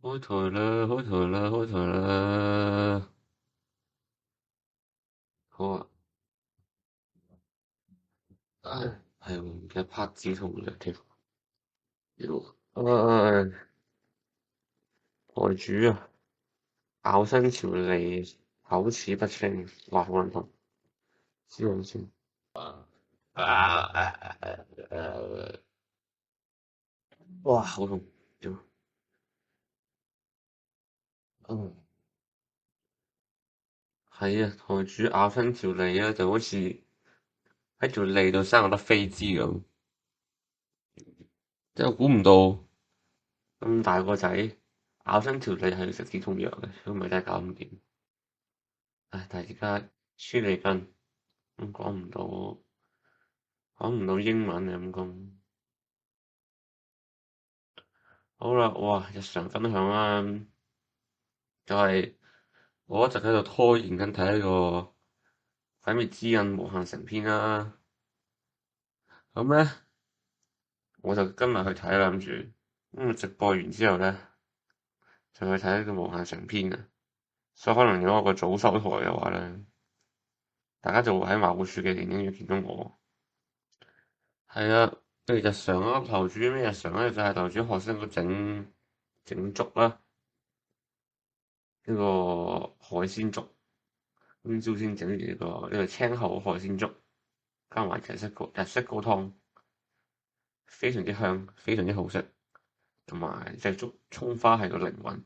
開台啦，開台啦，開台啦！好啊，唉，係喎，唔記得拍子同略添。妖，唉，台主啊，咬聲條脷，口齒不清，哇，好撚痛，知唔知？啊啊哇，好痛，屌，嗯，係啊，台主咬親條脷啊，就好似喺條脷度生咗粒飛枝咁，即係估唔到咁大個仔咬親條脷係要食止痛藥嘅，如果唔係真係搞唔掂。唉，但係而家黐脷根，咁講唔到英文嘅咁講。好啦，哇，日常分享啦，就係我一直喺度拖延緊睇呢個《鬼滅之刃》無限城篇啦。咁咧，我就今日去睇啦，諗住直播完之後咧，就去睇呢個無限城篇啊。所以可能如果我個早收台嘅話咧，大家就會喺某處嘅電影院見到我。係啊，跟住日常啦，頭主咩日常咧？就係頭主學識個整粥啦，呢個海鮮粥，今朝先整完呢個青口海鮮粥，加埋日式高湯，非常之香，非常之好食，同埋隻粥葱花係個靈魂，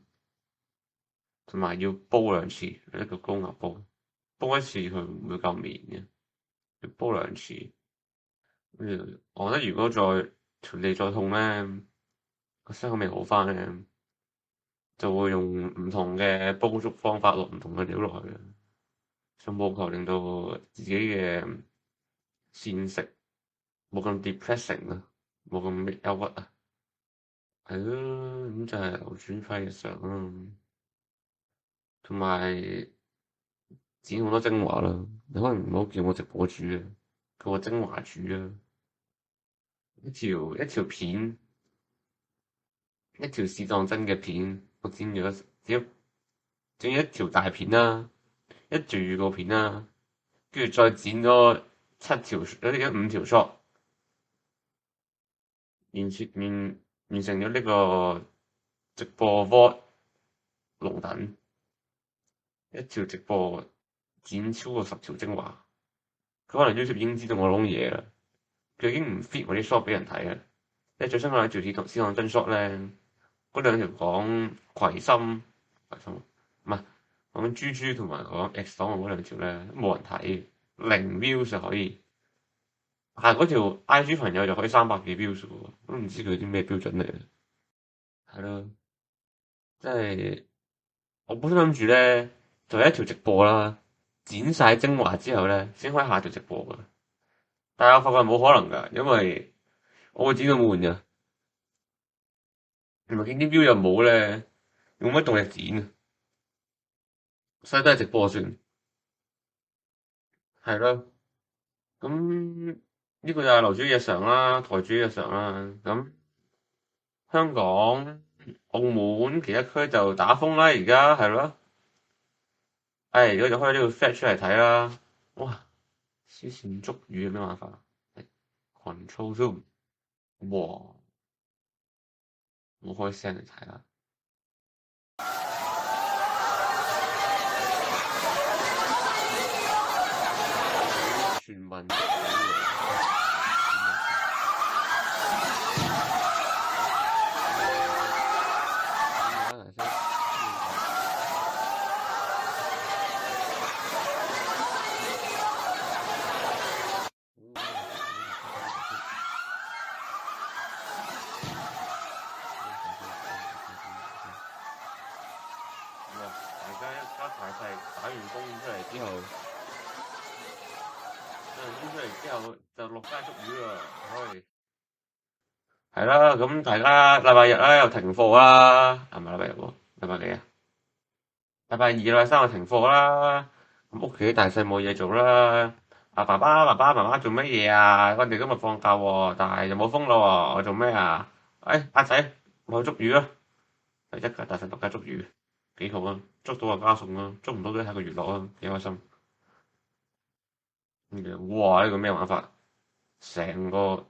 同埋要煲兩次，一個高壓煲，煲一次佢唔會夠麵嘅，要煲兩次。我覺得如果再條脷再痛咧，個傷口未好翻咧，就會用唔同嘅煲粥方法落唔同嘅料落去，就務求令到自己嘅膳食冇咁 depressing 啊，冇咁憂鬱啊。係咯，咁就係流轉費嘅常啦，同埋剪好多精華啦。你可能唔好叫我直播主啊，叫我精華主啊。一條片，一條試當真嘅片，我剪咗一條大片啦，一條預告片啦，跟住再剪咗5條 shot，完成咗呢個直播 vlog 龍躉，一條直播剪超過10條精華，佢可能 YouTube 已經知道我攞嘢啦，佢已經唔 fit 我啲 shot 俾人睇啦。即係最新嗰兩條試當真 shot 咧，嗰兩條講葵心唔係講豬豬同埋講 X 檔案嗰兩條咧，冇人睇，0 views 就可以。但係嗰條 IG 朋友就可以300幾 views 喎，都唔知佢啲咩標準嚟。係咯，即係我本身諗住咧，就係一條直播啦，剪晒精華之後咧，先開下條直播㗎。但係我發覺冇可能㗎，因為我會剪到悶㗎，同埋見啲 view 又冇咧，冇乜動力剪啊，所以都係直播算。係咯，咁呢個就係樓主日常啦，台主日常啦。咁香港、澳門其他區就打風啦，而家係咯。而家就開呢個 fetch 出嚟睇啦。哇！黐線捉魚有咩辦法？Control Zoom，哇！我開聲嚟睇啦。全民捉魚大家一家大細打完工出嚟之後，就落街捉魚啦，可以。係啦，咁大家禮拜日啦又停課啦，係咪禮拜日喎？禮拜幾啊？禮拜二、禮拜三又停課啦。咁屋企大細冇嘢做啦。爸爸媽媽做乜嘢啊？我哋今日放假喎，但係又冇風咯喎，我做咩啊？阿仔，我去捉魚啦！係一家大細獨家捉魚，幾好啊！捉到就加餸啦，捉唔到都係個娛樂啊，幾開心。跟住哇，呢個咩玩法？成個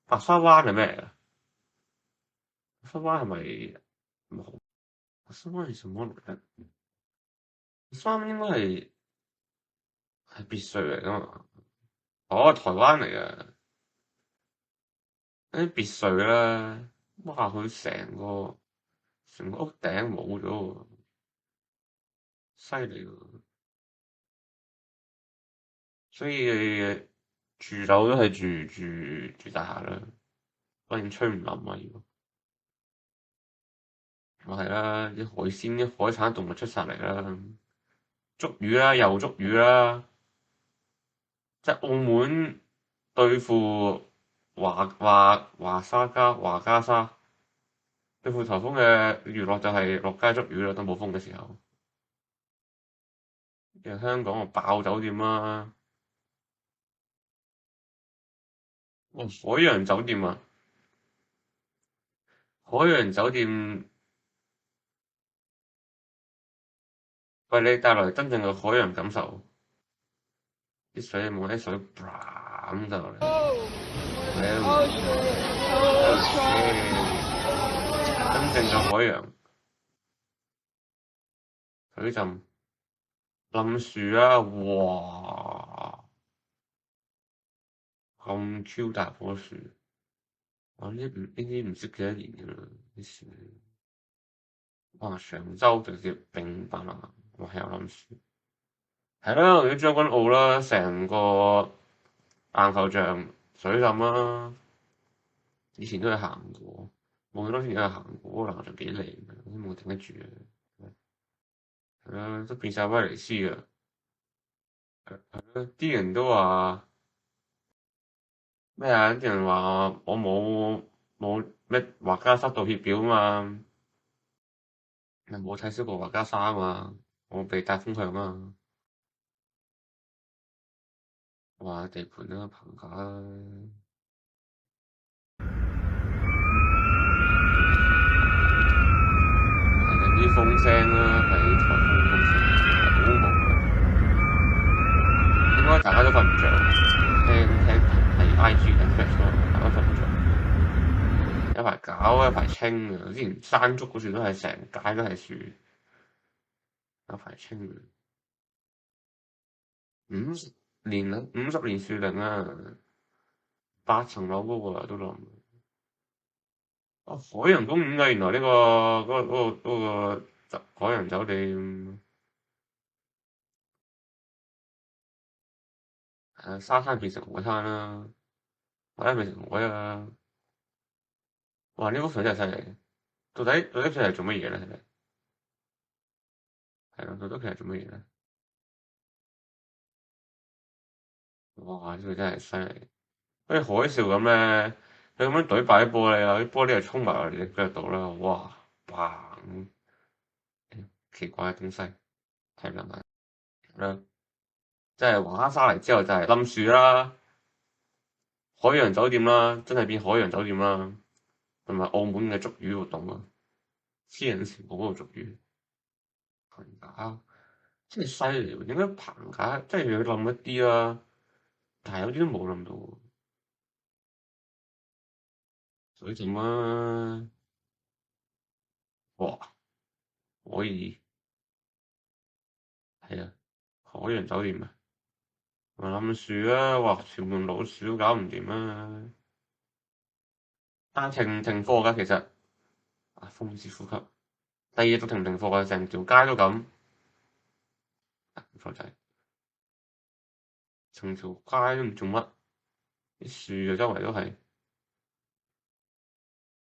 白沙灣係咩嚟㗎？白沙灣係咪冇？白沙灣係什麼嚟嘅？白沙灣應該係別墅嚟㗎嘛？哦，台灣嚟㗎，啲別墅啦。哇！佢成個屋頂冇咗喎，犀利喎！所以住樓都係住大廈啦，當然吹唔冧啊！我係啦，啲海鮮、啲海產動物出晒嚟啦，捉魚啦，又捉魚啦，即係澳門對付華加沙對付颱風嘅娛樂就係落街捉魚啦，都冇風嘅時候。其實香港啊爆酒店啦，哇！海洋酒店啊，海洋酒店為你帶來真正嘅海洋感受，啲水冇啲水咁就落嚟，真正嘅海洋水浸冧樹啊！哇，咁 Q 大棵樹，我呢啲唔識幾多年㗎啦，啲樹。哇！長洲直接並白啦，哇！有冧樹，係啦，我哋將軍澳啦，成個硬球場水浸啦，以前都有行過，冇幾多年都有行過，硬球場幾靚嘅，都冇頂得住啊！係啦，都變晒威尼斯㗎，係啦，啲人都話咩啊？啲人話我冇咩畫家塞道歉表啊嘛，冇睇小過畫家沙啊嘛，我被帶風向啊嘛，話地盤啦，棚架啦。啲風聲啦，係颱風風聲，好悶嘅。應該大家都瞓唔着，聽係 IG 嘅 Facebook，大家瞓唔着。有排搞，一排清啊！之前山竹嗰時都係成街都係樹，有排清啊。50年啦，50年樹齡啊，8層樓高個都冧。海洋公園啊，原來呢個嗰個海洋酒店，沙灘變成海灘啦，海灘變成海啊！哇！呢幅相真係犀利，到底佢係做乜嘢咧？係咯，到底佢係做乜嘢咧？哇！呢個真係犀利，好似海嘯咁咧，佢咁樣懟爆啲玻璃啊，啲玻璃又衝埋落你隻腳度啦，哇！嘭！奇怪嘅東西，睇唔明啊！啦，即係華沙嚟之後就係冧樹啦，海洋酒店啦，真係變海洋酒店啦，同埋澳門嘅捉魚活動啊，黐人線嗰度捉魚，棚架真係犀利喎！點解棚架即係要冧一啲啦？但係有啲都冇冧到喎，水浸啊！哇，可以係啊，海洋酒店啊，冧樹啊！哇，全部老鼠都搞唔掂啊！但係停課㗎，其實啊，風之呼吸，第二日都停課㗎，成條街都咁，唔錯仔，成條街都唔做乜，啲樹啊周圍都係，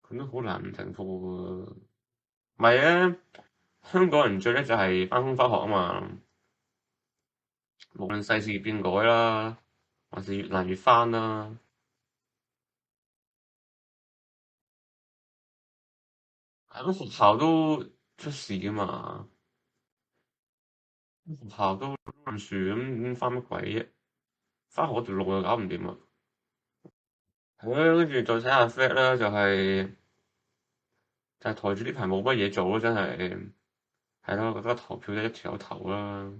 佢都好難唔停課㗎。唔係啊，香港人最叻就係返工返學啊嘛，無論世事變改啦，還是越難越翻啦。係咁學校都出事㗎嘛，學校都冧樹咁翻乜鬼啫？翻學條路又搞唔掂啊！係啊，跟住再睇下 flat 啦，就係就係台主呢排冇乜嘢做咯，真係係咯，覺得投票都一條有投啦，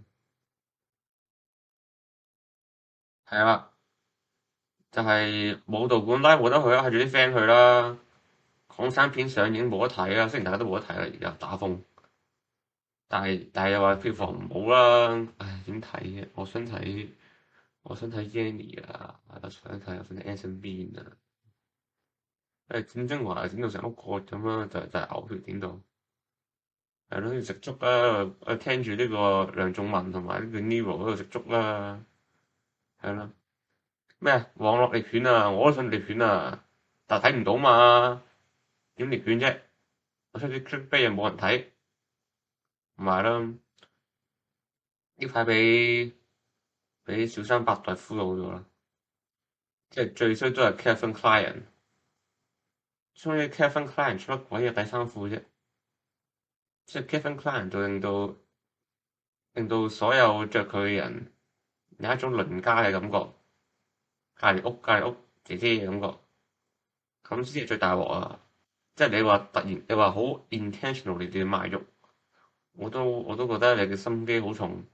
係啊，就係冇道館拉冇得去啦，係住啲 friend 去啦。港產片上映冇得睇啦，雖然大家都冇得睇啦，而家打風，但係又話票房唔好啦，唉點睇嘅？我想睇 Jenny 啊，我想睇 Anson Bean 啊，戰爭華剪到成屋角咁啦，就係嘔血點到，係咯，要食粥啦，聽住呢個梁仲文同埋呢個 Nero 喺度食粥啦，係咯，咩網絡獵犬啊，我都想獵犬啊，但係睇唔到嘛，點獵犬啫？我出啲 clickbait 又冇人睇，唔係啦，呢排俾小三百代俘虜咗啦，即係最衰都係 Kevin Kline，終於 Kevin Kline 出乜鬼嘅第三褲啫？即係 Kevin Kline 就令到所有着佢嘅人有一種鄰家嘅感覺，隔離屋姐姐嘅感覺，咁先係最大鑊啊！即係你話突然你話好 intentional 你哋賣肉，我都覺得你嘅心機好重，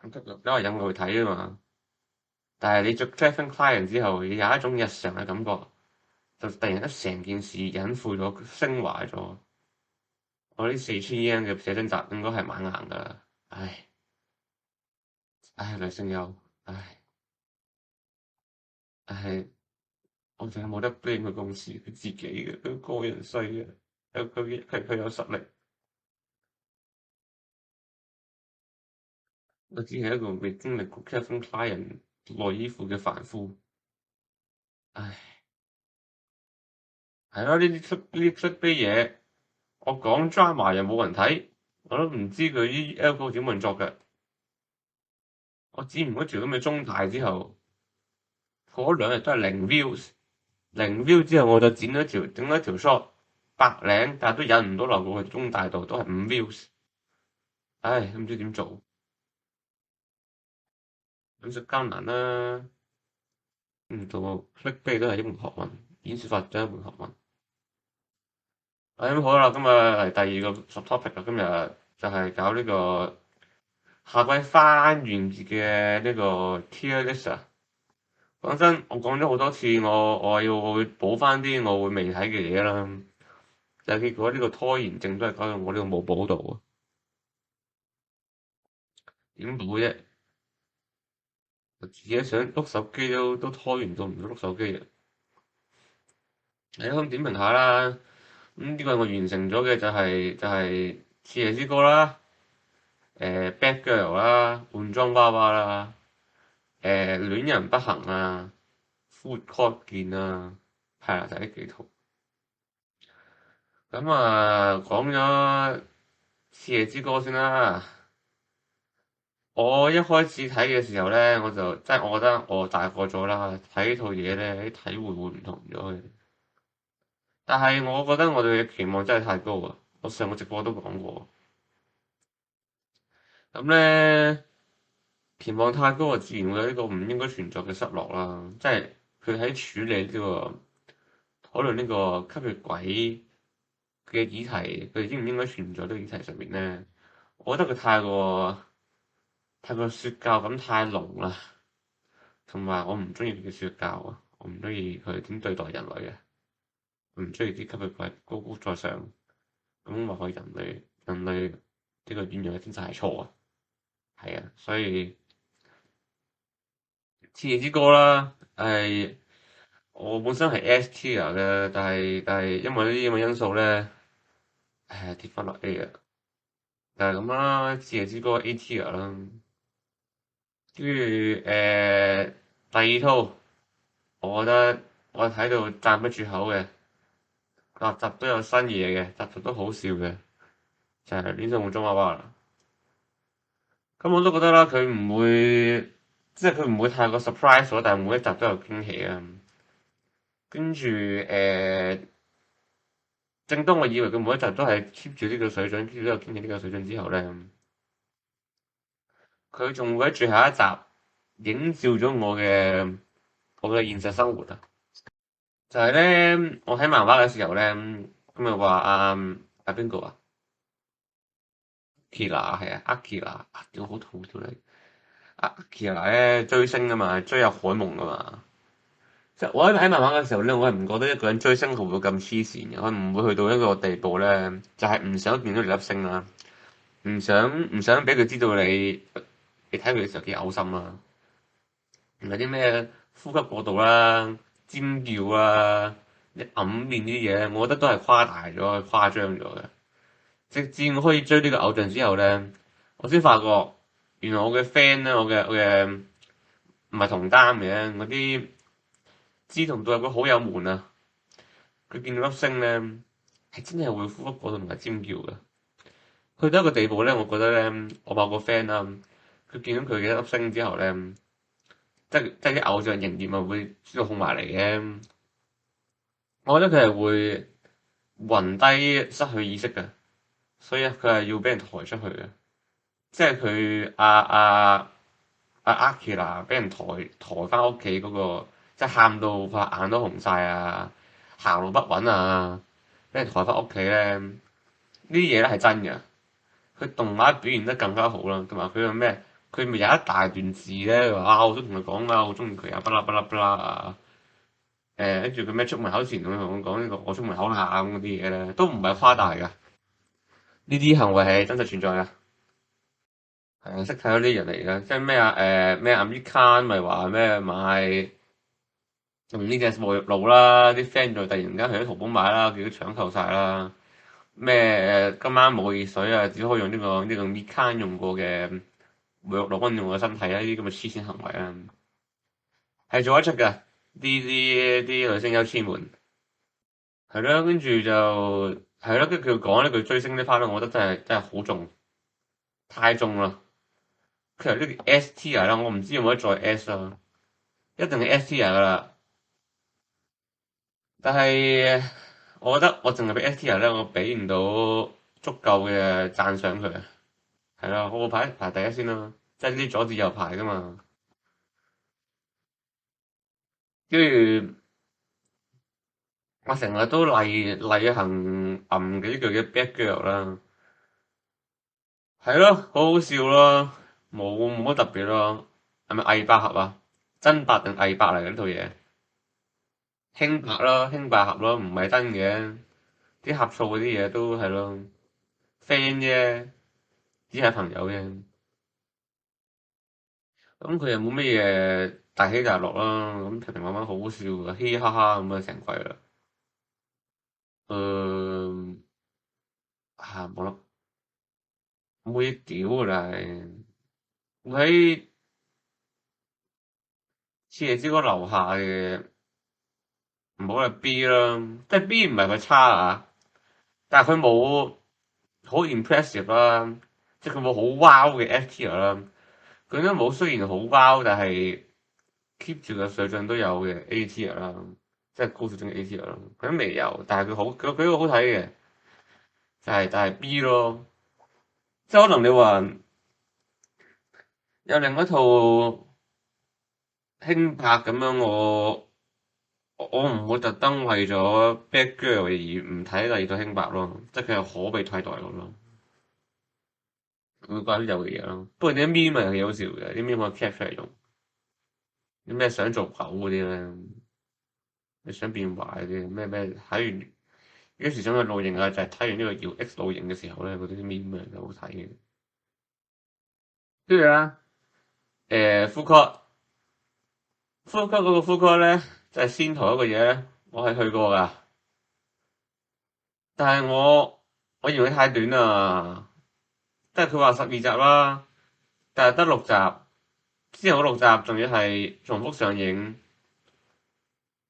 因為引我去睇啊嘛。但係你着 Kevin Kline 之後，有一種日常嘅感覺，就突然間成件事隱晦咗、升華咗。我呢4000 yen 嘅寫真集應該係蠻硬㗎，唉唉，梁勝友，唉唉，我仲有冇得 blame 佢公司，佢自己嘅，佢個人衰嘅，佢有實力，我只係一個未經歷過 Kevin Kline 內衣褲嘅凡夫，唉，係咯，呢啲出杯嘢，我講 drama 又冇人睇，我都唔知佢啲 algo 點運作嘅，我剪唔嗰條咁嘅中大之後，過咗2日都係零 views。零 view 之後，我就整咗條 short 百零，但係都引唔到流過去中大度，都係5 views。唉，都唔知點做，咁就艱難啦。做 clickbait 都係一門學問，演算法都係一門學問。咁好啦，今日嚟第二個 subtopic 啦。今日就係搞呢個夏季番完結嘅呢個 tier list 啊。講真，我講咗好多次，我會補翻啲我會未睇嘅嘢啦。但係結果呢個拖延症都係搞到我呢個冇補到啊。點補啫？我自己想碌手機都拖完到唔到碌手機啊！嚟咁點評下啦。咁呢個我完成咗嘅就係《刺夜之歌》啦，Bad Girl 啦，換裝娃娃啦，戀人不行啊，Food Court 見啊，係啊，就係呢幾套。咁啊，講咗《刺夜之歌》先啦。我一開始睇嘅時候咧，我覺得我大個咗啦，睇呢套嘢咧，啲體會會唔同咗嘅。但係我覺得我哋嘅期望真係太高啊！我上個直播都講過，咁咧期望太高啊，自然會有呢個唔應該存在嘅失落啦。即係佢喺處理呢個討論呢個吸血鬼嘅議題，佢應唔應該存在呢個議題上面咧，我覺得佢太過説教感太濃啦，同埋我唔中意佢嘅説教啊，我唔中意佢點對待人類嘅，我唔中意啲吸血鬼高高在上咁話佢人類呢個軟弱嘅天生係錯啊，係啊，所以《刺夜之歌》啦，係我本身係 S tier 嘅，但係因為呢啲咁嘅因素咧，跌翻落 A 啊，就係咁啦，《刺夜之歌》A tier 啦，跟住第二套，我覺得我睇到讚不絕口嘅，集集都有新嘢嘅，集集都好笑嘅，就係《戀上換裝娃娃》啦。咁我都覺得啦，佢唔會，即係佢唔會太過 surprise 咗，但係每一集都有驚喜啊。跟住正當我以為佢每一集都係 keep 住呢個水準，keep 住呢個驚喜呢個水準之後咧，佢仲會喺最後一集映照咗我嘅現實生活啊！就係咧，我睇漫畫嘅時候咧，咁咪話邊個啊？Kira 係啊，阿 Kira 啊，屌好痛條你，阿 Kira 咧追星啊嘛，追阿海夢啊嘛。即係我喺睇漫畫嘅時候咧，我係唔覺得一個人追星係會咁黐線嘅，佢唔會去到一個地步咧，就係唔想見到你粒星啦，唔想俾佢知道你睇佢嘅時候幾嘔心啦，唔係啲咩呼吸過度啦、尖叫啦、啲揞面呢啲嘢，我覺得都係誇大咗、誇張咗嘅。直至我可以追呢個偶像之後咧，我先發覺原來我嘅 friend 咧，我嘅唔係同擔嘅，嗰啲志同道合嘅好友們啊，佢見到粒星咧係真係會呼吸過度同埋尖叫嘅。去到一個地步咧，我覺得咧，我某個 friend 啦，佢見到佢嘅一粒星之後咧，即係啲偶像仍然咪會知道控埋嚟嘅。我覺得佢係會暈低失去意識嘅，所以佢係要俾人抬出去嘅。即係佢阿 Akira 俾人抬翻屋企嗰個，即係喊到佢眼都紅晒啊，行路不穩啊，俾人抬翻屋企咧，呢啲嘢咧係真嘅。佢動畫表現得更加好啦，同埋佢個咩？佢咪有一大段字咧，話我都同佢講啦，我中意佢啊，不啦不啦不啦啊！跟住佢咩出門口前同我講呢個我出門口啦咁嗰啲嘢咧，都唔係誇大㗎，呢啲行為係真實存在㗎。係啊，識睇嗰啲人嚟㗎，即係咩啊？咩阿 Mikan 咪話咩買用呢隻沐浴露啦，啲 friend 就突然間去咗淘寶買啦，結果搶購晒啦。咩今晚冇熱水啊，只可以用呢個 Mikan 用過嘅沐浴露溫用個身體啊！呢啲咁嘅黐線行為啊，係做得出㗎。啲女星優千們係咯，跟住就係咯，跟住佢講呢句追星呢 part 咧，我覺得真係好重，太重啦。佢由呢個 S tier 啦，我唔知有冇得再 S 啦，一定係 S tier 噶啦。但係我覺得我淨係俾 S tier 咧，我俾唔到足夠嘅讚賞佢。係啦，我排第一先啦，即係呢啲左至右排噶嘛。跟住我成日都例行揞幾句嘅 bad girl 啦，係咯，好好笑咯，冇乜特別咯。係咪偽百合啊？真白定偽白嚟嘅呢套嘢？輕白咯，輕百合咯，唔係真嘅。啲呷醋嗰啲嘢都係咯，friend 啫，只係朋友啫。咁佢又冇乜嘢大起大落啦，咁平平穩穩好好笑嘅，嘻嘻哈哈咁啊成季啦。誒冇啦，冇嘢屌㗎啦係。我喺次夜之歌樓下嘅，唔好係 B 啦，即係 B 唔係佢差啊，但係佢冇好 impressive 啦，即係佢冇好 wow 嘅 F tier 啦。佢都冇，雖然好 wow，但係 keep 住個水準都有嘅 A tier 啦，即係高水準嘅 A tier 啦。佢都未有，但係佢個好睇嘅，但係 B 咯。即係可能你話有另一套輕拍咁樣，我唔會特登為咗 Bad Girl 而唔睇第二套輕拍咯，即係佢係可被替代嘅咯。會關啲有嘅嘢咯。不過啲 meme 咪幾好笑嘅，啲 meme 可以 cap 出嚟用。啲咩想做狗嗰啲咧，你想變壞嗰啲咩睇完幾時想去露營啊？就係睇完呢個叫 X 露營嘅時候咧，嗰啲 meme 咪就好睇嘅。跟住啦，呼吸嗰個呼吸咧，就係仙台一個嘢咧，我係去過㗎，但係我嫌佢太短啦，即係佢話12集啦，但係得6集，之後嗰6集仲要係重複上映，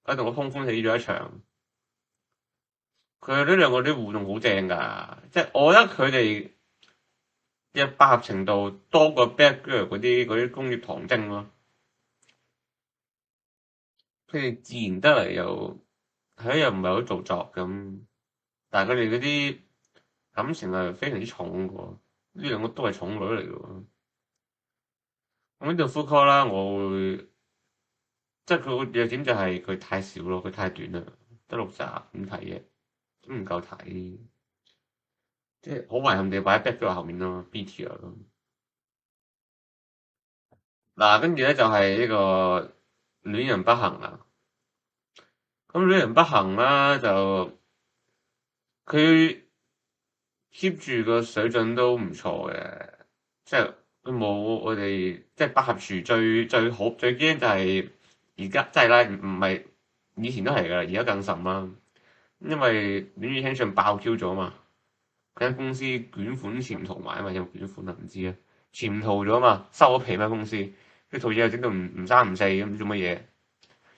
佢同我空歡喜咗一場。佢呢兩個啲互動好正㗎，即係我覺得佢哋嘅百合程度多過 Bad Girl 嗰啲工業糖精咯。佢哋自然得嚟又唔係好做作咁，但係佢哋嗰啲感情係非常之重嘅喎，呢兩個都係重女嚟嘅喎。咁呢度 full call 啦，我會即係佢個弱點就係佢太少咯，佢太短啦，得6集點睇嘅，都唔夠睇。即係好遺憾地擺喺 background 後面咯，B tier 咯。嗱，跟住咧就係呢個戀人不幸啦。咁戀人不幸啦，就佢 keep 住個水準都唔錯嘅，即係佢冇我哋即係百合廚最好最驚就係而家即係啦，唔係以前都係㗎啦，而家更甚啦。因為戀與輕信爆 Q 咗嘛，間公司捲款潛逃埋啊嘛，有冇捲款啊？唔知啊，潛逃咗嘛，收咗皮咩公司？呢套嘢又整到唔三唔四咁，唔知做乜嘢？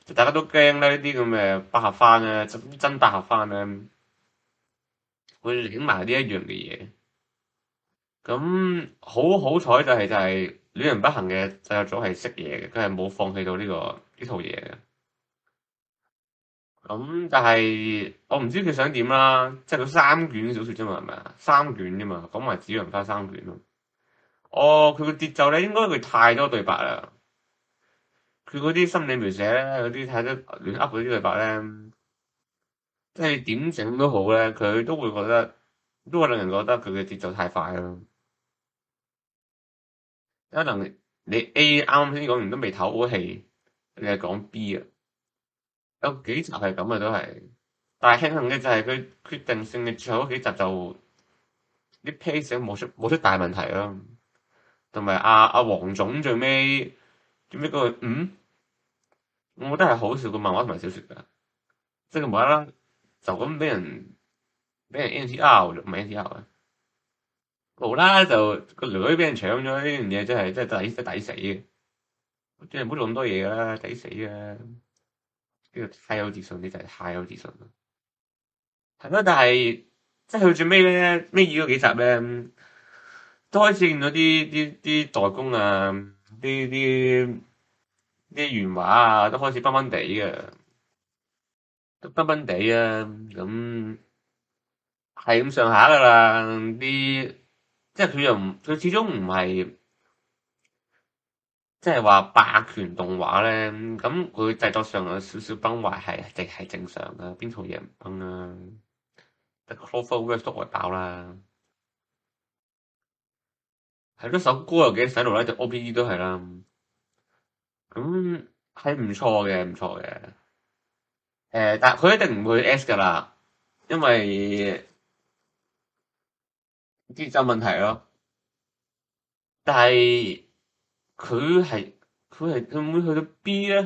即大家都驚咧，呢啲咁嘅百合番咧，真百合番咧，會影埋呢一樣嘅嘢。咁好彩就係戀人不幸嘅製作組係識嘢嘅，佢係冇放棄到呢套嘢嘅。咁但係我唔知佢想點啦，即係佢三卷小說啫嘛，係咪啊？三卷啫嘛，講埋紙人花三卷咯。哦，佢個節奏咧，應該佢太多對白啦。佢嗰啲心理描寫咧，嗰啲睇得亂噏嗰啲對白咧，即係點整都好咧，佢都會覺得都會令人覺得佢嘅節奏太快咯。可能你 A 啱啱先講完都未唞好氣，你係講 B 啊？有幾集係咁嘅都係，但係慶幸嘅就係佢決定性嘅最後嗰幾集就啲 pace 冇出大問題咯，同埋阿黃總最尾嗰個我覺得係好笑個漫畫同埋小説㗎，即係佢無啦啦就咁俾人 NTR 唔係 NTR 啊，無啦啦就個女俾人搶咗呢樣嘢，真係抵死嘅，即係唔好做咁多嘢㗎啦，抵死啊！呢個太有自信，你就係太有自信啦。係咯，但係即係去最尾咧，尾二嗰幾集咧，都開始見到啲代工啊，啲原畫啊，都開始崩崩地嘅，都崩崩地啊，咁係咁上下噶啦，即係佢始終唔係即係話霸權動畫咧，咁佢製作上有少少崩壞係正常噶，邊套嘢唔崩啊？The Cloverworks 都外爆啦。係咯，首歌又幾洗腦咧，隻 OPE 都係啦。咁係唔錯嘅，唔錯嘅。但係佢一定唔會 S 噶啦，因為節奏問題咯。但係佢係佢會唔會去到 B 咧？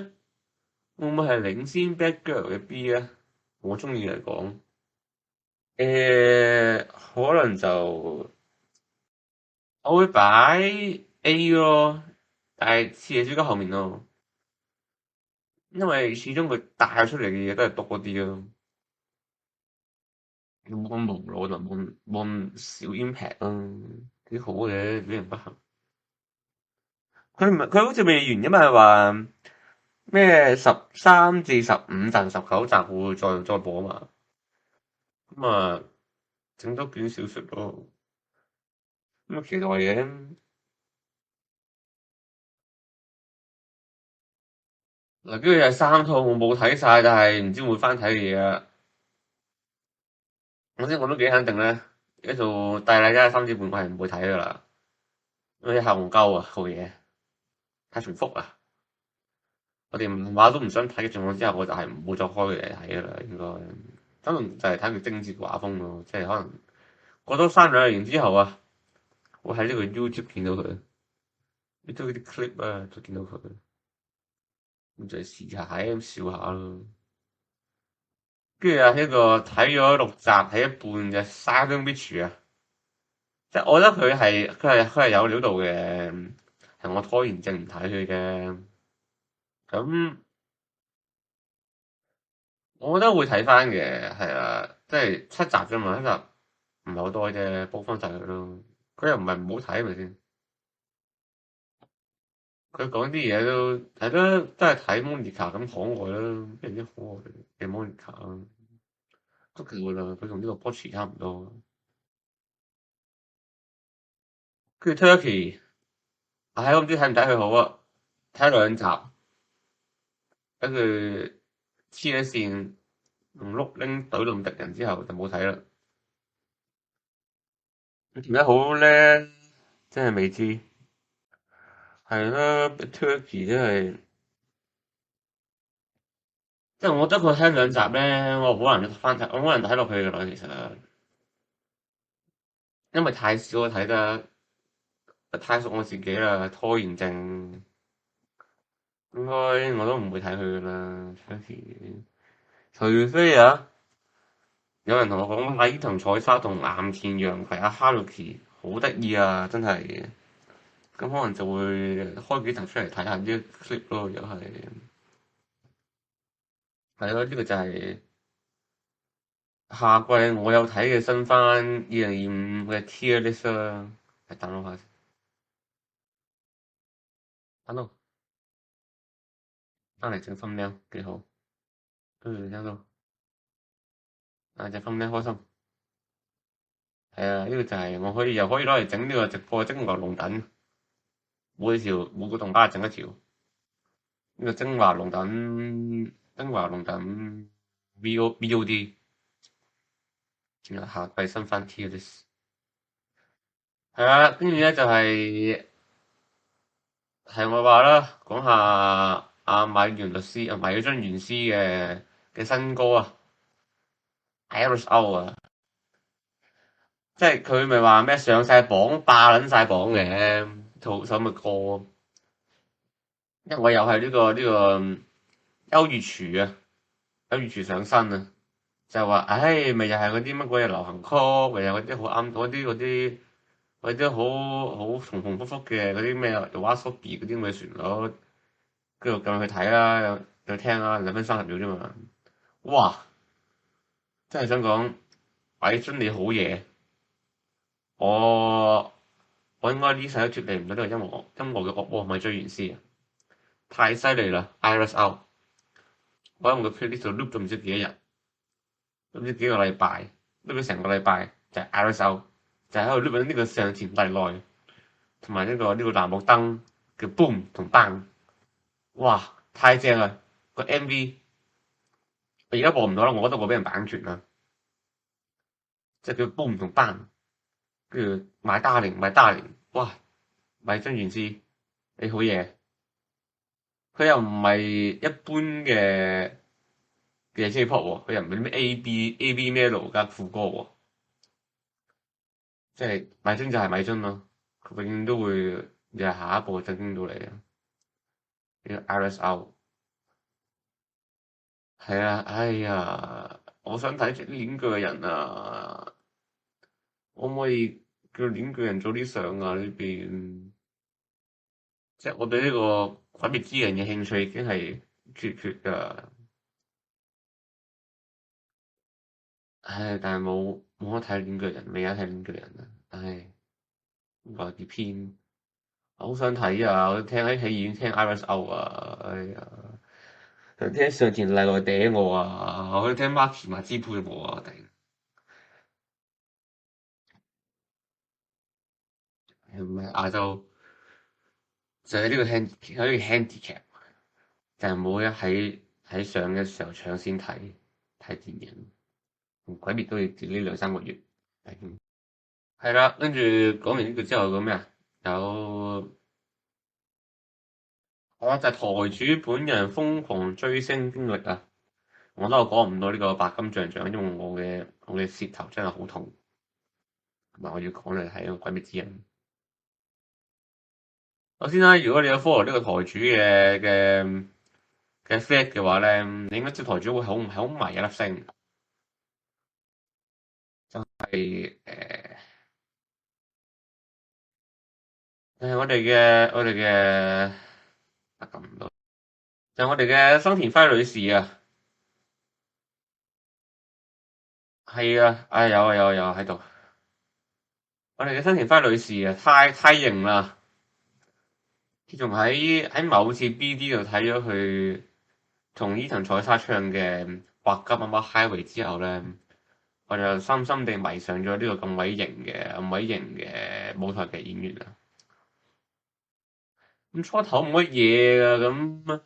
會唔會係領先 Bad Girl 嘅 B 咧？我中意嚟講，可能就我會擺 A 咯，但係次野小吉後面咯，因為始終佢帶出嚟嘅嘢都係多啲咯。冇咁無腦就冇咁少 impact 咯，幾好嘅，俾人不幸。佢唔係佢好似未完㗎嘛，係話咩13至15集、19集會再播嘛？咁啊，整多卷小說咯，咁啊期待嘅。嗱，跟住有3套我冇睇晒，但係唔知會翻睇嘅嘢啦。我都幾肯定咧，一套大禮家3點半我係唔會睇噶啦，因為後鳩啊套嘢太重複啊！我哋漫畫都唔想睇嘅情況之下，我就係唔會再開佢嚟睇噶啦，應該。可能就係睇佢精緻畫風咯，即係可能過多3、2年之後啊，我喺呢個 YouTube 見到佢，YouTube 啲 clip 啊都見到佢，咁就試下咁笑下咯。跟住啊，呢個睇咗6集睇一半嘅 Silent Witch 啊，即係我覺得佢係有料到嘅，係我拖延症唔睇佢嘅。咁我覺得會睇翻嘅，係啊，即係7集啫嘛，7集唔係好多啫，煲翻晒佢咯。佢又唔係唔好睇，係咪先？佢講啲嘢都係咯，都係睇 Monica 咁可愛啦，非常之可愛嘅 Monica 啦，都叫啦。佢同呢個 Bocchi 差唔多。跟住 Turkey，唉，我唔知睇唔睇佢好啊？睇2集，跟住黐咗線，用碌拎懟冧敵人之後就冇睇啦。點解好咧？真係未知。係啦，Turkey 真係，即係我覺得佢睇兩集咧，我好難翻睇，我好難睇落去噶啦，其實，因為太少我睇得，太熟我自己啦，拖延症，應該我都唔會睇佢噶啦，Turkey。除非有人同我講話伊藤彩沙同岩田洋葵阿 Haruki 好得意啊，真係，咁可能就會開幾集出嚟睇下啲 clip 咯，又係咯，呢個就係下季我有睇嘅新番2025嘅 tier list 啦，係 download 下先，download 翻嚟整分喵幾好，跟住聽到隻分喵開心，係啊，呢個就係我又可以攞嚟整呢個直播精華龍躉，每個動畫整一條。呢個精華龍躉 VOD，然後下季新番 tier list，係啊，跟住咧就係我話啦，講下米原律師米津玄師嘅新歌啊，Iris Out 啊，即係佢咪話咩上晒榜霸撚晒榜嘅套首嘅歌，因為我又係呢個優越廚啊，優越廚上身啊，就話唉咪又係嗰啲乜鬼嘢流行曲，咪又嗰啲好啱嗰啲好重重複複嘅嗰啲咩 YOASOBI 嗰啲咁嘅旋律。跟住撳去睇啦，有聽啦，2分30秒啫嘛。哇！真係想講，偉津你好嘢，我我應該呢世都脫離唔到呢個音樂嘅惡魔米津玄師啊！太犀利啦，Iris Out，我喺我嘅 playlist 度 loop 咗唔知幾多日，都唔知幾個禮拜，loop 咗成個禮拜就係 Iris Out，就喺度 loop 緊呢個上田麗奈同埋呢個楠木燈嘅 Boom 同 Bang，哇！太正啦！個 MV 我而家播唔到啦，我覺得我俾人版權啦。即係叫 boom 同 bang，跟住買 darling，哇！米津玄師你好嘢，佢又唔係一般嘅 J-pop 喎，佢又唔係咩 A B Melo 加副歌喎，即係米津就係米津咯，佢永遠都會又係下一步震驚到你啊！呢個 Iris Out 係啊，哎呀，我想睇隻鏈鋸人啊，可唔可以叫鏈鋸人早啲上啊？呢邊？即係我對呢個鬼滅之刃嘅興趣已經係絕㗎，唉！但係冇得睇鏈鋸人，未有睇鏈鋸人啊！唉，話啲偏，好想睇啊！我聽喺戲院聽 Iris Out 啊，哎呀，想聽上田麗奈嗲我啊，我想聽 Maki 馬支配我啊，頂！唔係亞洲就係呢個 handicap，就係冇一喺上嘅時候搶先睇電影，鬼滅都要跌呢2、3個月。係啦，跟住講完呢個之後，個咩啊？有就係台主本人瘋狂追星經歷啊！我都講唔到呢個白金像獎，因為我嘅舌頭真係好痛，同埋我要講嚟睇個鬼滅之刃。首先啦，如果你有 follow 呢個台主嘅 flag 嘅話咧，你應該知台主會好迷一粒星，係我哋嘅撳唔到，就係我哋嘅生田輝女士啊！係啊，有喺度。我哋嘅新田花女士啊，太型啦！自從喺某次 BD 度睇咗佢同伊藤彩沙唱嘅《畫家媽媽 Highway》之後咧，我就深深地迷上咗呢個咁偉型嘅舞台劇演員啊！咁初頭冇乜嘢啊，咁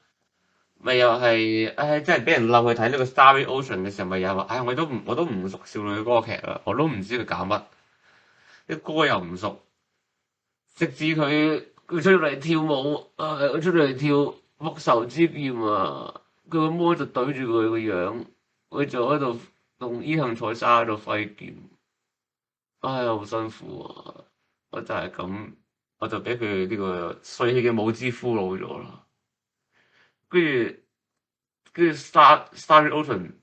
咪又係，唉，真係俾人嬲去睇呢個《Starry Ocean》嘅時候，咪又話，唉，我都唔熟少女歌劇啦，我都唔知佢搞乜，啲歌又唔熟，直至佢出嚟跳舞，佢出嚟跳復仇之劍啊，佢個魔就對住佢個樣，佢就喺度同伊藤彩莎喺度揮劍，唉，好辛苦啊！我就係咁，我就俾佢呢個帥氣嘅舞姿俘虜咗啦。跟住 Starry Ocean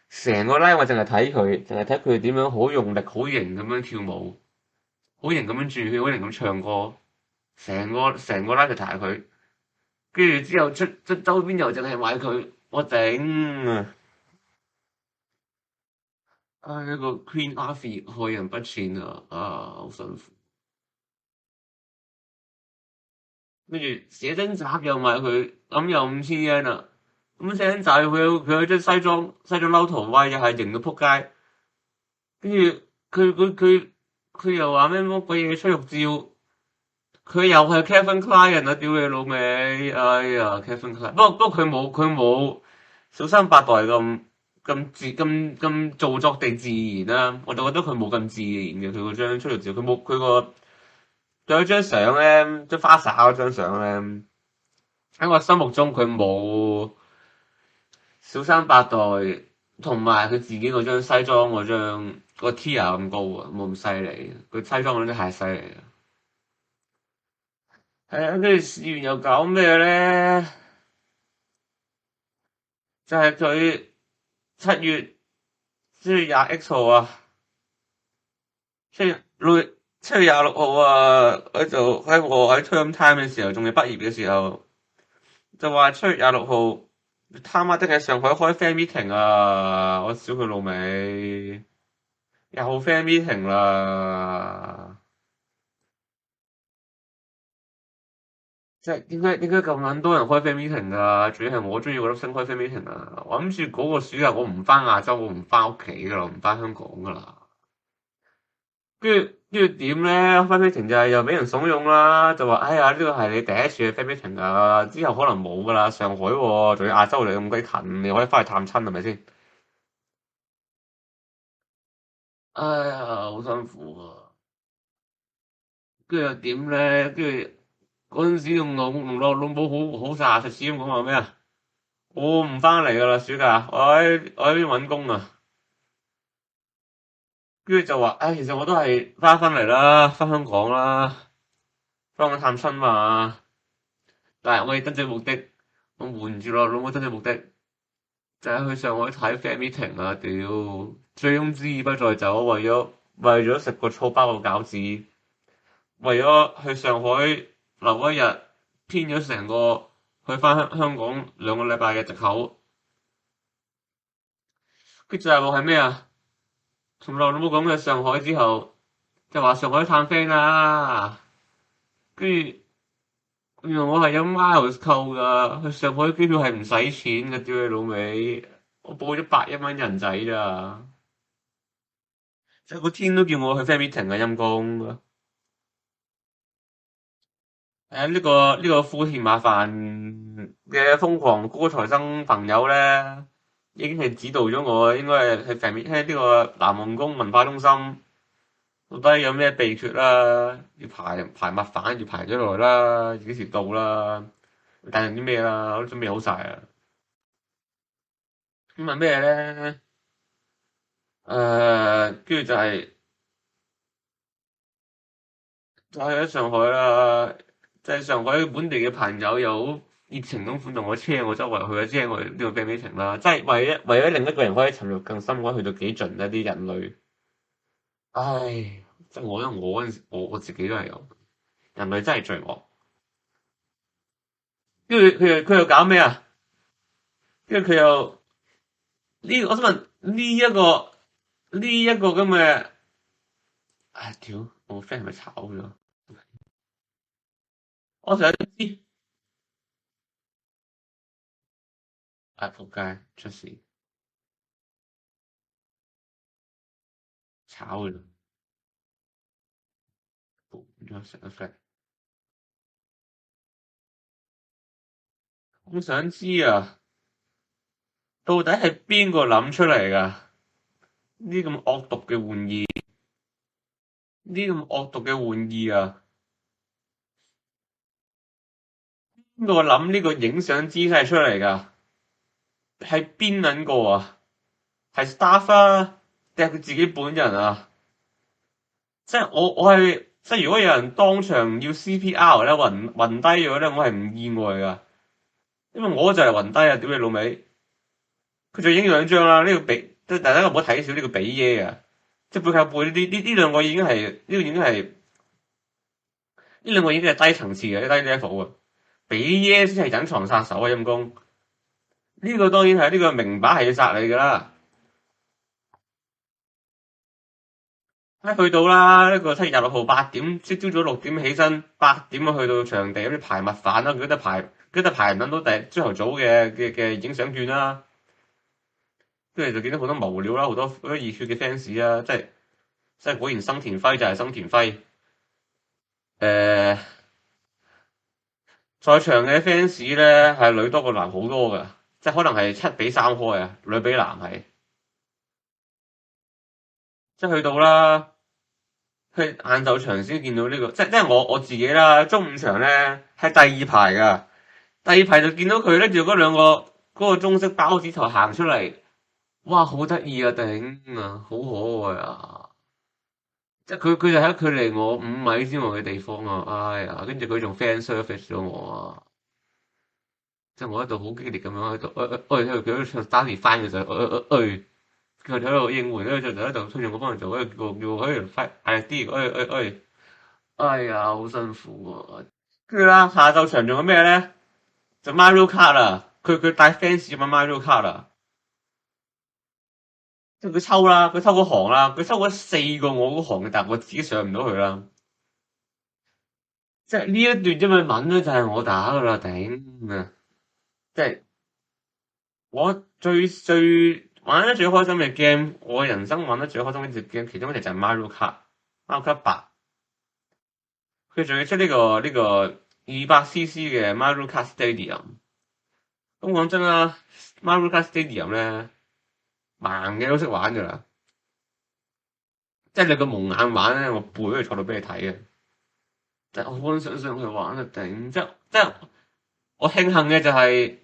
成個 live 我淨係睇佢，淨係睇佢點樣好用力、好型咁樣跳舞，好型咁樣轉圈，好型咁唱歌，成個 live 就睇佢。跟住之後出周邊又淨係買佢，我頂啊！啊，一個 Queen Afi 害人不淺啊，好辛苦。跟住寫真集又買佢，咁又5000 yen 啦。咁寫真集佢有張西裝褸圖威，又係型到撲街。跟住佢又話咩乜鬼嘢出浴照，佢又係 Kevin Klein 啊！屌你老味，哎呀 Kevin Klein，不過佢冇小三八代咁做作地自然啦，我就覺得佢冇咁自然嘅，佢嗰張出浴照，佢冇佢個仲有張相咧，即花灑嗰張相咧，喺我心目中佢冇小三八代同埋佢自己嗰張西裝嗰張個 T 啊咁高啊，冇咁犀利。佢西裝嗰張太犀利啦。係啊，跟住試完又搞咩咧？就係佢7月7月20X號啊，7月26號啊，佢就我喺 term time 嘅時候，仲未畢業嘅時候，就話7月26號，他媽的喺上海開 fan meeting 啊！我笑佢老味，又 fan meeting 啦！即係點解咁撚多人開 fan meeting 㗎？主要係我中意嗰粒星開 fan meeting 啊！我諗住嗰個暑假我唔翻亞洲，我唔翻屋企㗎啦，唔翻香港㗎啦。跟住點咧？fan meeting 就係又俾人慫恿啦，就話哎呀呢個係你第一次嘅 fan meeting 啊，之後可能冇㗎啦。上海喎，仲要亞洲嚟咁鬼近，你可以翻去探親係咪先？哎呀，好辛苦啊！跟住又點咧？跟住嗰陣時同老母好實實屎咁講話咩啊？我唔翻嚟噶啦，暑假我喺邊揾工啊。跟住就話，唉，其實我都係翻嚟啦，翻香港啦，翻香港探親嘛。但係我嘅真正目的，我瞞住我老母真正目的就係去上海睇 fan meeting 啊！屌，醉翁之意不在酒，為咗食個醋包個餃子，為咗去上海留一日，編咗成個去翻香港2個禮拜嘅藉口。跟住最後係咩啊？從來都冇講嘅上海之後，就話上海探 friend 啦。跟住原來我係有 miles 扣㗎，去上海機票係唔使錢嘅，屌你老味！我報咗101蚊人仔咋，即係個天都叫我去 fan meeting 嘅陰公。呢個富田麻煩嘅瘋狂高材生朋友咧，已經係指導咗我應該係去 fan meet 喺呢個南皇宮文化中心。到底有咩秘訣啦？要排密反，要排咗耐啦，幾時到啦？帶定啲咩啦？我都準備好晒啊！咁係咩咧？跟住就係喺上海啦，就係上海本地嘅朋友又好熱情咁款同我車我周圍去啊，即係我哋呢個 fan meeting 啦，即係為咗另一個人可以沉入更深嘅話，去到幾盡一啲人類。唉，即係我覺得我嗰陣時，我自己都係有人類真係罪惡。跟住佢又搞咩啊？跟住佢又我想問呢一個咁嘅，唉屌，我個 friend 係咪炒咗？我想知，唉仆街出事炒咗，咗成個 friend。我想知啊，到底係邊個諗出嚟㗎？呢啲咁惡毒嘅玩意，呢啲咁惡毒嘅玩意啊！邊個諗呢個影相姿勢出嚟㗎？係邊撚個啊？係 staff 啊，定係佢自己本人啊？即係我係即係如果有人當場要 CPR 咧，暈低咗咧，我係唔意外㗎，因為我就係暈低啊！屌你老味，佢仲影兩張啦，呢個比即係大家唔好睇少呢個比耶啊！即係背靠背呢兩個已經係呢個已經係呢兩個已經係低層次嘅低 level 啊！比耶先係隱藏殺手啊！陰公呢個當然係呢個明擺係要殺你㗎啦！去到啦，呢個7月26號8點，即朝早6點起身，8點去到場地，咁啲排密飯啦，佢得排唔到朝頭早嘅影相券啦，跟住就見到好多無聊啦，好多熱血嘅 fans 啊，即係果然生田輝就係生田輝，在場嘅 fans 咧係女多過男好多㗎，即係可能係7-3開啊，女比男係，即係去到啦。去晏晝場先見到呢個，即係我自己啦。中午場咧係第二排噶，第二排就見到佢拎住嗰兩個嗰個中式包子頭行出嚟，哇，好得意啊！頂啊，好可愛啊！即係佢就喺距離我5米之外嘅地方啊！哎呀，跟住佢仲 fan service 咗我啊！即係我喺度好激烈咁樣喺度，佢喺度唱 Stanley 翻嘅時候，佢喺度應援咧，就喺度推住我幫佢做，叫我喺度快啲，哎呀，好辛苦啊！跟住啦，下晝場仲有咩咧？就 Mario Kart 啊，佢帶 fans 玩 Mario Kart 啊，即係佢抽啦，佢抽嗰行啦，佢抽咗4個我嗰行嘅，但係我自己上唔到去啦。即係呢一段啫嘛，文咧就係我打噶啦，頂啊！即係我最玩得最開心嘅 game，我人生玩得最開心嘅一隻 game，其中一隻就係 Mario Kart，Mario Kart 8。佢仲要出呢個200cc 嘅 Mario Kart Stadium。咁講真啦，Mario Kart Stadium 咧，盲嘅都識玩噶啦。即係你個蒙眼玩咧，我背都係坐到俾你睇嘅。即係我好想上去玩啊！頂，即係我慶幸嘅就係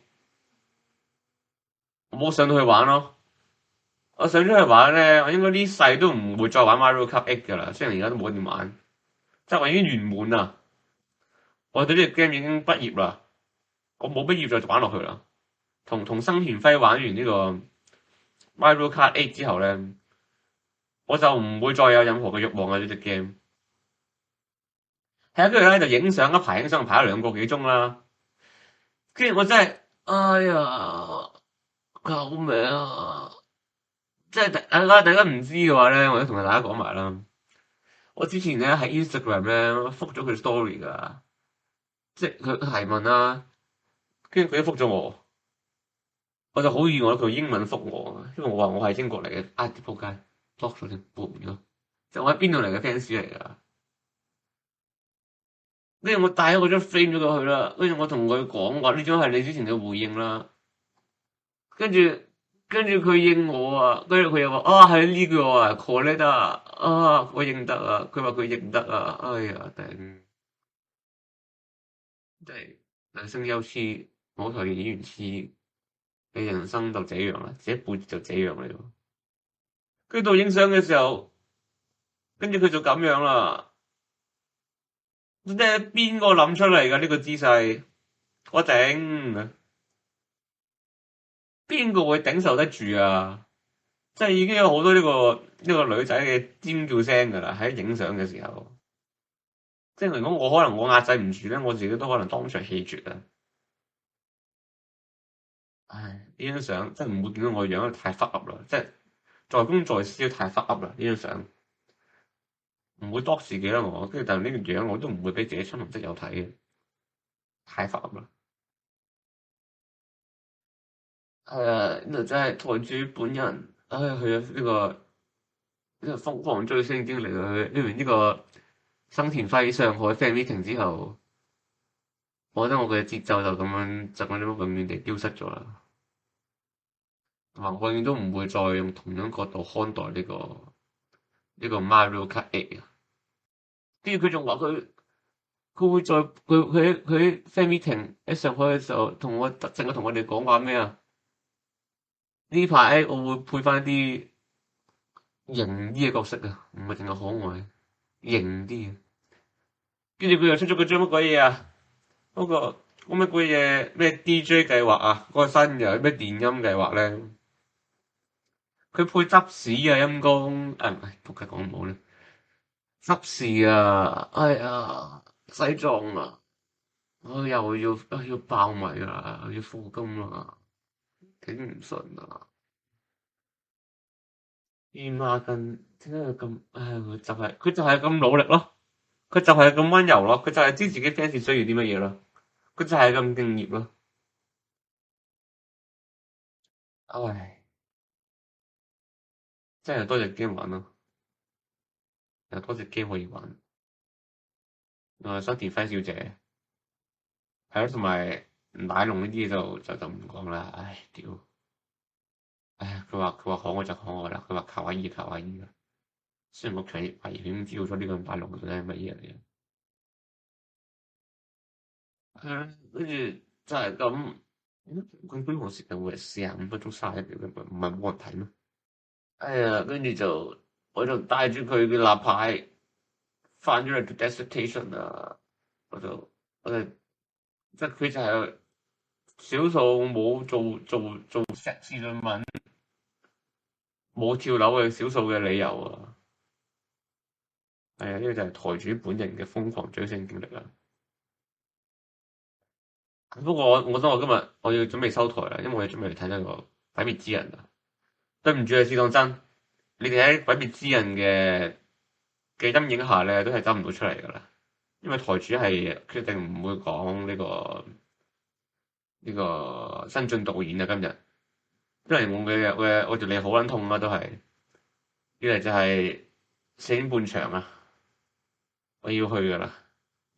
我冇上到去玩咯。我上咗去玩咧，我應該呢世都唔會再玩 Mario Kart 8噶啦。雖然而家都冇點玩，即係我已經圓滿啦。我對呢個 game 已經畢業啦，我冇畢業再玩落去啦。同生田輝玩完呢個 Mario Kart 8之後咧，我就唔會再有任何嘅慾望啊！呢隻 game 係啊，跟住咧就影相，一排咗2個幾鐘啦。跟住我真係，哎呀，救命啊！即係大家唔知嘅話咧，我都同大家講埋啦。我之前咧喺 Instagram 咧覆咗佢 story 噶，即係佢提問啦，跟住佢都覆咗我，我就好意外佢用英文覆我，因為我話我係英國嚟嘅，啲仆街 block 咗添，撥唔咗，即係我喺邊度嚟嘅 fans 嚟噶。跟住我帶咗嗰張 frame 咗過去啦，跟住我同佢講話呢張係你之前嘅回應啦，跟住佢應我啊，跟住佢又話係呢個啊 collect 啊，我認得啊，佢話佢認得啊，哎呀頂，真係人生優痴，舞台嘅演員痴，你人生就這樣啦，這一輩子就這樣嚟咯。跟住到影相嘅時候，跟住佢就咁樣啦，即係邊個諗出嚟㗎呢個姿勢？我頂！邊個會頂受得住啊？即係已經有好多呢個女仔嘅尖叫聲㗎啦，喺影相嘅時候。即係如果我可能壓制唔住咧，我自己都可能當場氣絕啊！唉，呢張相真係唔會見到我樣太 fuck up 啦，即係在公在私都太 fuck up 啦！呢張相唔會多自己啦我，跟住但係呢個樣我都唔會俾自己親朋戚友睇嘅，太 fuck up 啦！係啊，呢度真係台主本人，唉，去咗呢個瘋狂追星經歷啊！去完呢個生田輝上海 fan meeting 之後，我覺得我嘅節奏就咁樣永遠地丟失咗啦。同埋我永遠都唔會再用同樣角度看待呢個 Mario Kart 8啊！跟住佢仲話佢會再佢 fan meeting 一上去嘅時候，同我哋講話咩啊？呢排我會配翻啲型啲嘅角色啊，唔係淨係可愛，型啲嘅。跟住佢又出咗個張乜鬼嘢啊？嗰個乜鬼嘢咩 DJ 計劃啊？嗰個新嘅咩電音計劃咧？佢配執屎啊陰公，誒唔係，仆街講唔好咧，執事啊，哎呀，西藏啊，我又要爆米啦，要課金啦，頂唔順啊！姨媽巾點解佢咁？唉，佢就係咁努力咯，佢就係咁溫柔咯，佢就係知自己 fans 需要啲乜嘢咯，佢就係咁敬業咯。唉，真係多隻 game 玩咯，有多隻 game 可以玩。新田輝小姐係咯，同埋奶龍呢啲嘢就唔講啦。唉，屌！唉，佢話可愛就可愛啦，佢話卡哇伊卡哇伊啦。雖然我強烈懷疑佢已經知道咗呢個奶龍到底係乜嘢嚟嘅。跟住就係咁。佢觀看時間會係45分鐘31秒嘅，唔係冇人睇咩？哎呀，跟住我就帶住佢嘅立牌翻咗去 destination 啊！我就即係佢就係少數冇做碩士論文冇跳樓嘅少數嘅理由啊！係啊，呢個就係台主本人嘅瘋狂追星經歷啦。不過我覺得我今日我要準備收台啦，因為我要準備嚟睇呢個《鬼滅之刃》啊。對唔住啊，試當真，你哋喺《鬼滅之刃》嘅陰影下咧，都係走唔到出嚟噶啦。因為台主係決定唔會講呢個新晉導演啊，今日，因為我條脷好撚痛啊，都係，一嚟就係4點半場啊，我要去噶啦，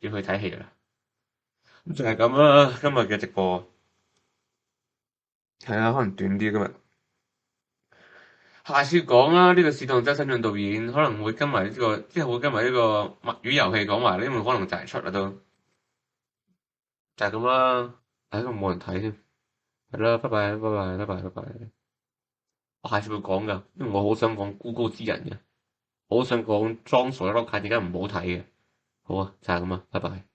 要去睇戲啦。咁就係咁啦，今日嘅直播係啊，可能短啲今日。下次講啦，呢個試當真新晉導演可能會跟埋呢個，之後會跟埋呢個物語遊戲講埋，因為可能就係出啦都，就係咁啦。唉，都冇人睇添，係啦，拜拜，拜拜，拜拜，拜拜。我下次會講噶，因為我好想講孤高之人嘅，我好想講裝傻一碌卡點解唔好睇嘅。好啊，就係咁啊，拜拜。